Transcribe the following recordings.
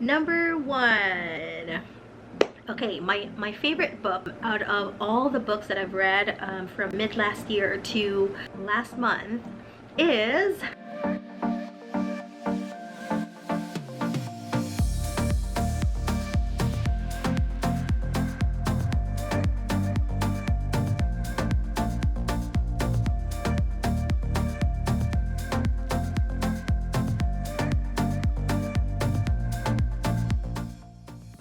Number 1. Okay, my favorite book out of all the books that I've read from mid last year to last month is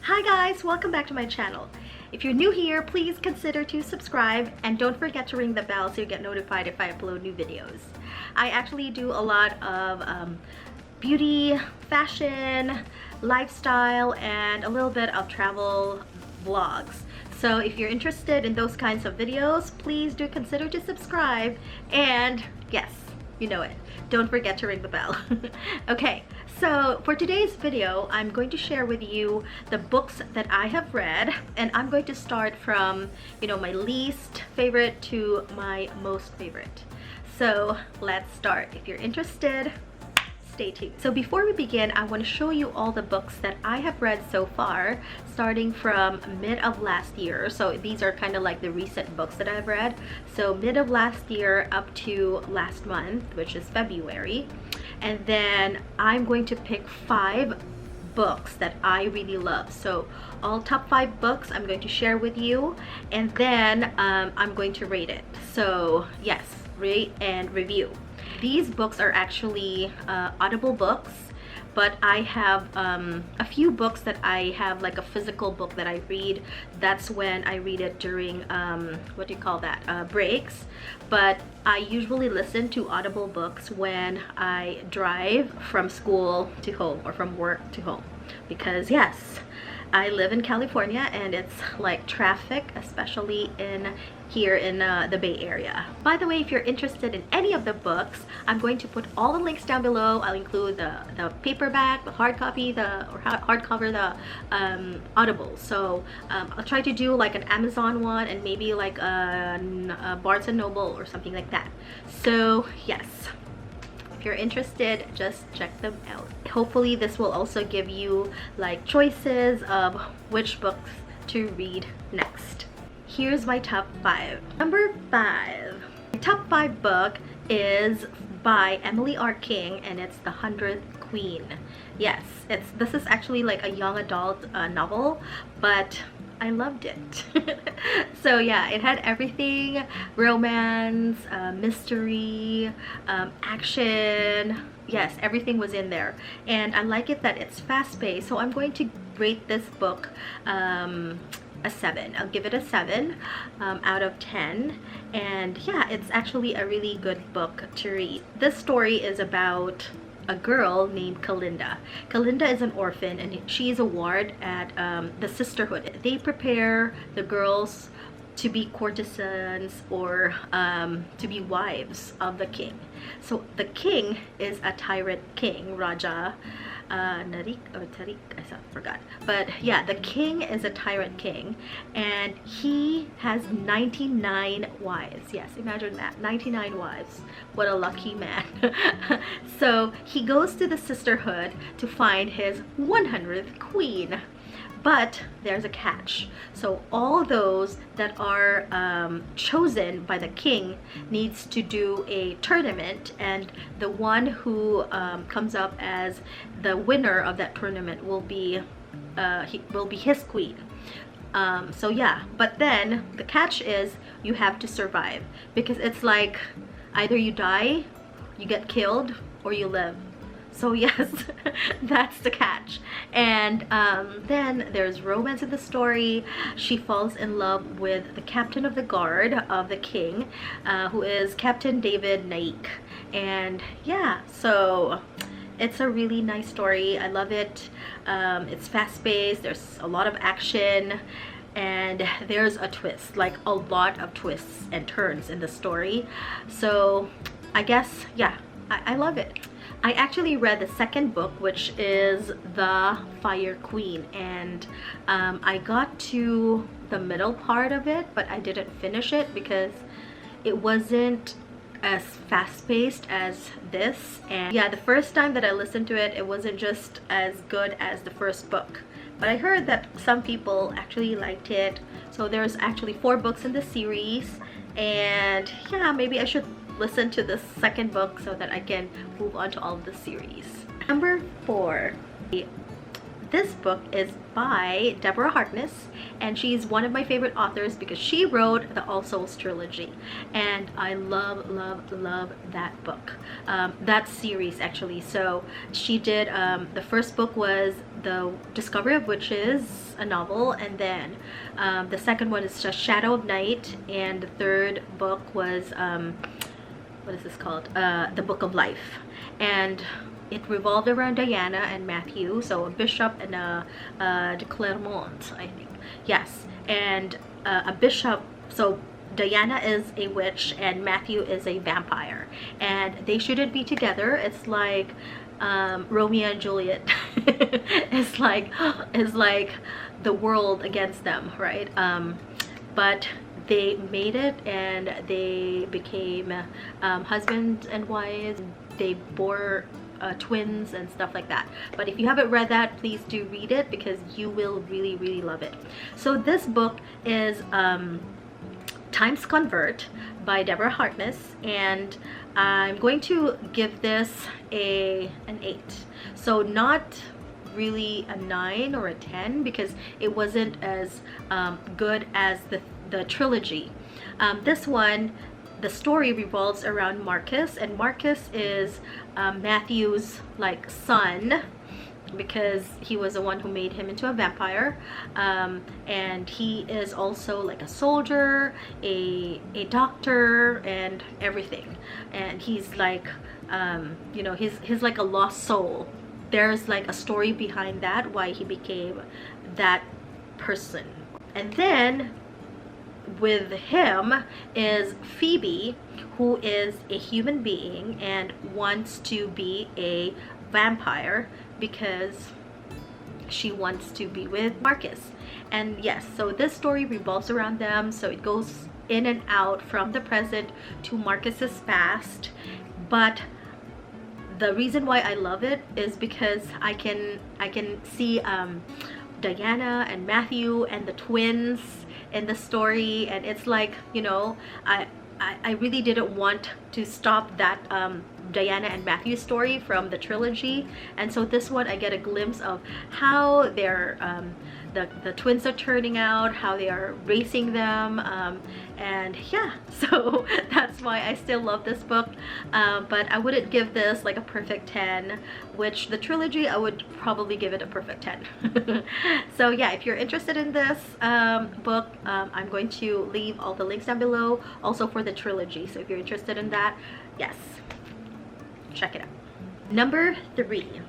Hi guys, welcome back to my channel. If you're new here, please consider to subscribe and don't forget to ring the bell so you get notified if I upload new videos. I actually do a lot of beauty, fashion, lifestyle, and a little bit of travel vlogs. So if you're interested in those kinds of videos, please do consider to subscribe, and yes, you know it, don't forget to ring the bell. Okay, so for today's video, I'm going to share with you the books that I have read, and I'm going to start from, my least favorite to my most favorite. So let's start. If you're interested, stay tuned. So before we begin, I want to show you all the books that I have read so far, starting from mid of last year. So these are kind of like the recent books that I've read. So mid of last year up to last month, which is February. And then I'm going to pick 5 books that I really love. So all top 5 books I'm going to share with you, and then I'm going to rate it. So yes, rate and review. These books are actually Audible books, but I have a few books that I have like a physical book that I read. That's when I read it during breaks. But I usually listen to Audible books when I drive from school to home or from work to home, because yes, I live in California and it's like traffic, especially here in the Bay Area. By the way, if you're interested in any of the books, I'm going to put all the links down below. I'll include the paperback, the hard copy, hardcover, the Audible. So I'll try to do like an Amazon one and maybe like a Barnes and Noble or something like that. So yes, if you're interested, just check them out. Hopefully this will also give you like choices of which books to read next. Here's my top 5. Number 5. My top 5 book is by Emily R. King, and it's The 100th Queen. Yes, this is actually like a young adult novel, but I loved it. So yeah, it had everything: romance, mystery, action. Yes, everything was in there, and I like it that it's fast-paced. So I'm going to rate this book a 7. I'll give it a 7 out of 10. And yeah, it's actually a really good book to read. This story is about a girl named Kalinda. Kalinda is an orphan, and she is a ward at the sisterhood. They prepare the girls to be courtesans or to be wives of the king. So the king is a tyrant king, Raja Narik or Tarik, I forgot. But yeah, the king is a tyrant king, and he has 99 wives. Yes, imagine that, 99 wives. What a lucky man. So he goes to the sisterhood to find his 100th queen. But there's a catch. So all those that are chosen by the king needs to do a tournament, and the one who comes up as the winner of that tournament will be his queen. So yeah, but then the catch is you have to survive, because it's like either you die, you get killed, or you live. So yes, that's the catch. And then there's romance in the story. She falls in love with the captain of the guard of the king, who is Captain David Naik. And yeah, so it's a really nice story. I love it. It's fast-paced. There's a lot of action, and there's a twist, like a lot of twists and turns in the story. So I guess, yeah, I love it. I actually read the second book, which is The Fire Queen, and I got to the middle part of it, but I didn't finish it because it wasn't as fast-paced as this. And yeah, the first time that I listened to it, it wasn't just as good as the first book, but I heard that some people actually liked it. So there's actually 4 books in the series, and yeah, maybe I should listen to the second book so that I can move on to all of the series. Number 4. This book is by Deborah Harkness, and she's one of my favorite authors because she wrote the All Souls trilogy, and I love that book, that series actually. So she did, the first book was The Discovery of Witches, a novel, and then the second one is just Shadow of Night, and the third book was what is this called, The Book of Life. And it revolved around Diana and Matthew, so a bishop and a de Clermont, I think. Yes, and a bishop. So Diana is a witch and Matthew is a vampire, and they shouldn't be together. It's like Romeo and Juliet. it's like the world against them, right? But they made it, and they became husband and wives. They bore twins and stuff like that. But if you haven't read that, please do read it because you will really love it. So this book is Times Convert by Deborah Harkness, and I'm going to give this an 8. So not really a 9 or a 10 because it wasn't as good as the trilogy. This one, the story revolves around Marcus, and Marcus is Matthew's like son, because he was the one who made him into a vampire, and he is also like a soldier, a doctor, and everything. And he's like you know, he's like a lost soul. There's like a story behind that, why he became that person. And then with him is Phoebe, who is a human being and wants to be a vampire because she wants to be with Marcus. And yes, so this story revolves around them, so it goes in and out from the present to Marcus's past. But the reason why I love it is because I can see Diana and Matthew and the twins in the story, and it's like, you know, I really didn't want to stop that Diana and Matthew story from the trilogy, and so this one I get a glimpse of how they're the twins are turning out, how they are raising them, and yeah, so that's why I still love this book. But I wouldn't give this like a perfect 10, which the trilogy I would probably give it a perfect 10. So yeah, if you're interested in this book, I'm going to leave all the links down below also for the trilogy, so if you're interested in that, yes, check it out. Number 3.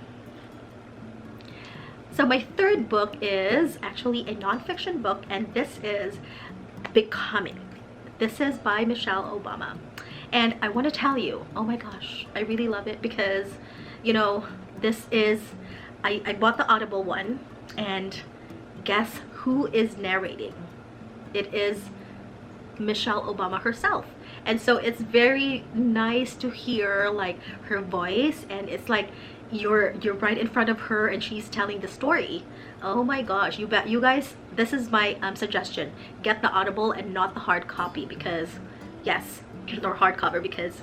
So my third book is actually a nonfiction book, and this is Becoming. This is by Michelle Obama, and I want to tell you, oh my gosh, I really love it because, you know, this is, I bought the Audible one, and guess who is narrating? It is Michelle Obama herself. And so it's very nice to hear like her voice, and it's like you're right in front of her and she's telling the story. Oh my gosh, you guys, this is my suggestion: get the Audible and not the hard copy, because yes, or hardcover, because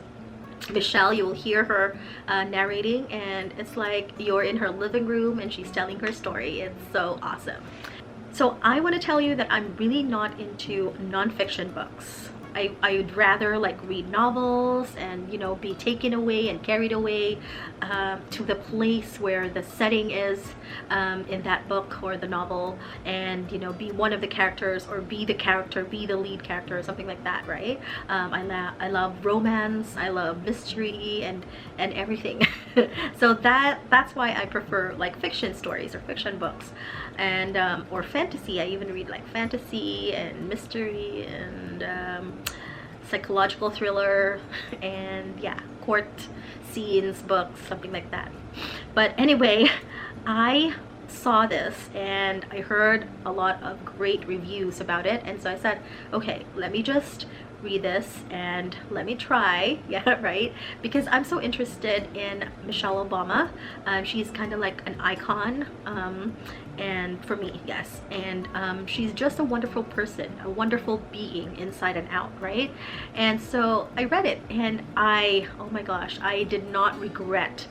Michelle, you will hear her narrating, and it's like you're in her living room and she's telling her story. It's so awesome. So I want to tell you that I'm really not into nonfiction books. I would rather like read novels and, you know, be taken away and carried away to the place where the setting is in that book or the novel, and, you know, be one of the characters, or be the character, be the lead character, or something like that, right? I love romance, I love mystery and everything. So that's why I prefer like fiction stories or fiction books, and or fantasy. I even read like fantasy and mystery and psychological thriller and yeah, court scenes books, something like that. But anyway, I saw this and I heard a lot of great reviews about it, and so I said, okay, let me just read this and let me try. Yeah, right, because I'm so interested in Michelle Obama. She's kind of like an icon, and for me, yes, and she's just a wonderful person, a wonderful being inside and out, right? And so I read it, and oh my gosh, I did not regret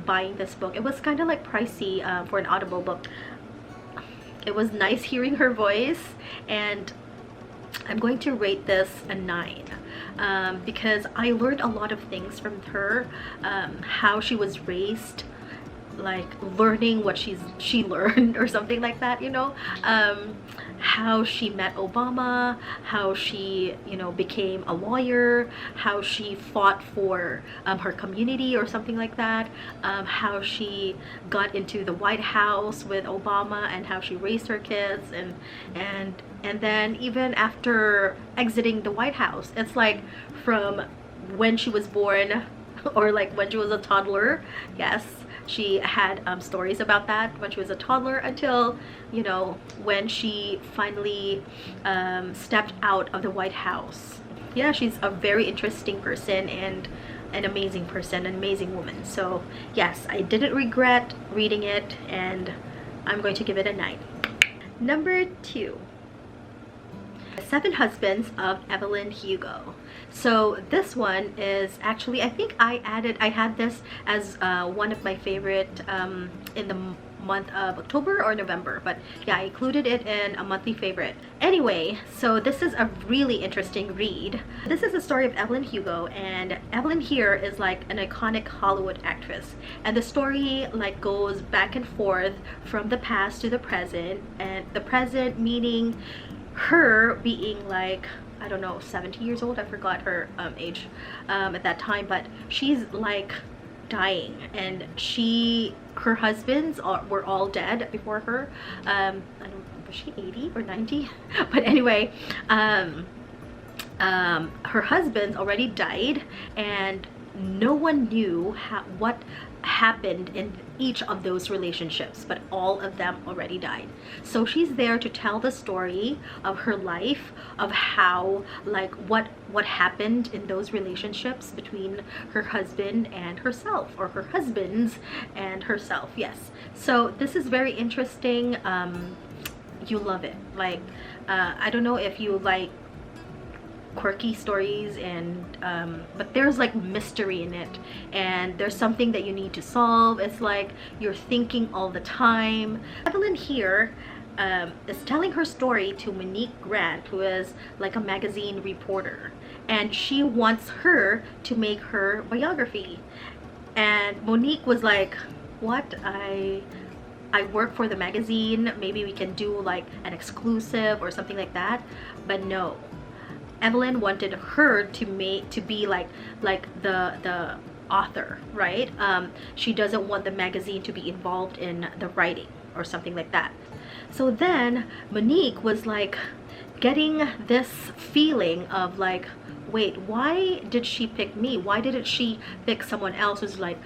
buying this book. It was kind of like pricey for an Audible book. It was nice hearing her voice, and I'm going to rate this a 9 because I learned a lot of things from her, how she was raised, like learning what she learned or something like that, you know, how she met Obama, how she, you know, became a lawyer, how she fought for her community or something like that, how she got into the White House with Obama, and how she raised her kids, and then even after exiting the White House, it's like from when she was born or like when she was a toddler. Yes, she had stories about that when she was a toddler until, you know, when she finally stepped out of the White House. Yeah, she's a very interesting person and an amazing person, an amazing woman. So yes, I didn't regret reading it, and I'm going to give it a 9. Number 2, Seven Husbands of Evelyn Hugo. So this one is actually, I think I had this as one of my favorite in the month of October or November, but yeah, I included it in a monthly favorite. Anyway, so this is a really interesting read. This is the story of Evelyn Hugo, and Evelyn here is like an iconic Hollywood actress, and the story like goes back and forth from the past to the present, and the present meaning her being like, I don't know, 70 years old. I forgot her age at that time, but she's like dying, and her husbands were all dead before her. I don't, was she 80 or 90? But anyway, her husbands already died, and no one knew what happened in each of those relationships, but all of them already died. So she's there to tell the story of her life, of how, like, what happened in those relationships between her husband and herself, or her husbands and herself. Yes, so this is very interesting. You love it. Like, I don't know if you like quirky stories, and but there's like mystery in it, and there's something that you need to solve. It's like you're thinking all the time. Evelyn here is telling her story to Monique Grant, who is like a magazine reporter, and she wants her to make her biography. And Monique was like, what? I work for the magazine, maybe we can do like an exclusive or something like that. But no, Evelyn wanted her to be like the author, right? She doesn't want the magazine to be involved in the writing or something like that. So then Monique was like getting this feeling of like, wait, why did she pick me? Why didn't she pick someone else who's like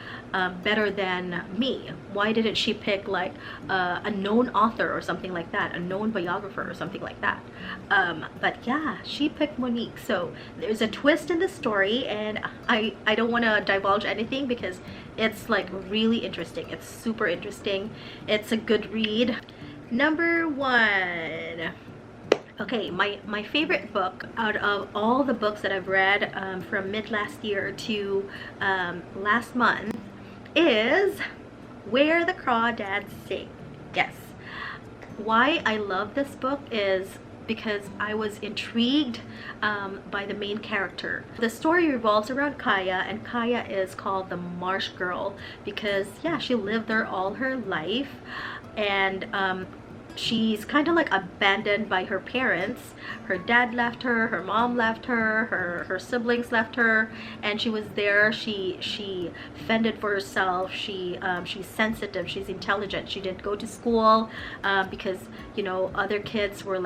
better than me? Why didn't she pick like a known author or something like that, a known biographer or something like that? But yeah, she picked Monique. So there's a twist in the story, and I don't want to divulge anything because it's like really interesting. It's super interesting. It's a good read. Number 1. Okay, my favorite book out of all the books that I've read from mid last year to last month is Where the Crawdads Sing. Yes. Why I love this book is because I was intrigued by the main character. The story revolves around Kaya, and Kaya is called the Marsh Girl because, yeah, she lived there all her life, and she's kind of like abandoned by her parents. Her dad left her, her mom left her, her siblings left her, and she was there. She fended for herself. She's sensitive, she's intelligent. She didn't go to school because, you know, other kids were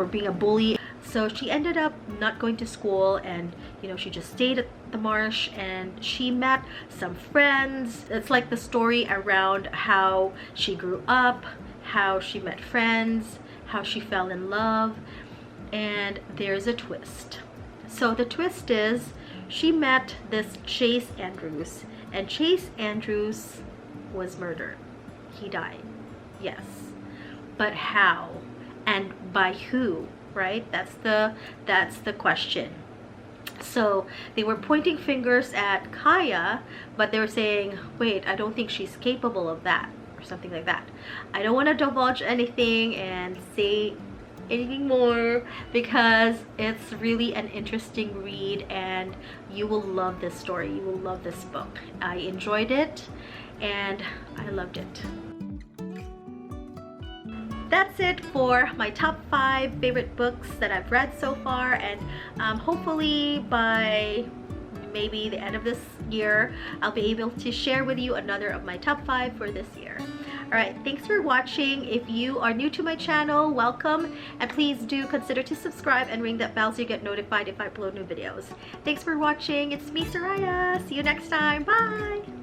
being a bully. So she ended up not going to school, and, you know, she just stayed at the marsh, and she met some friends. It's like the story around how she grew up, how she met friends, how she fell in love, and there's a twist. So the twist is she met this Chase Andrews, and Chase Andrews was murdered. He died. Yes. But how? And by who? Right? That's the question. So they were pointing fingers at Kaya, but they were saying, wait, I don't think she's capable of that, or something like that. I don't want to divulge anything and say anything more because it's really an interesting read, and you will love this story. You will love this book. I enjoyed it and I loved it. That's it for my top 5 favorite books that I've read so far, and hopefully by maybe the end of this year I'll be able to share with you another of my top 5 for this year. Alright, thanks for watching. If you are new to my channel, welcome, and please do consider to subscribe and ring that bell so you get notified if I upload new videos. Thanks for watching. It's me, Soraya. See you next time. Bye!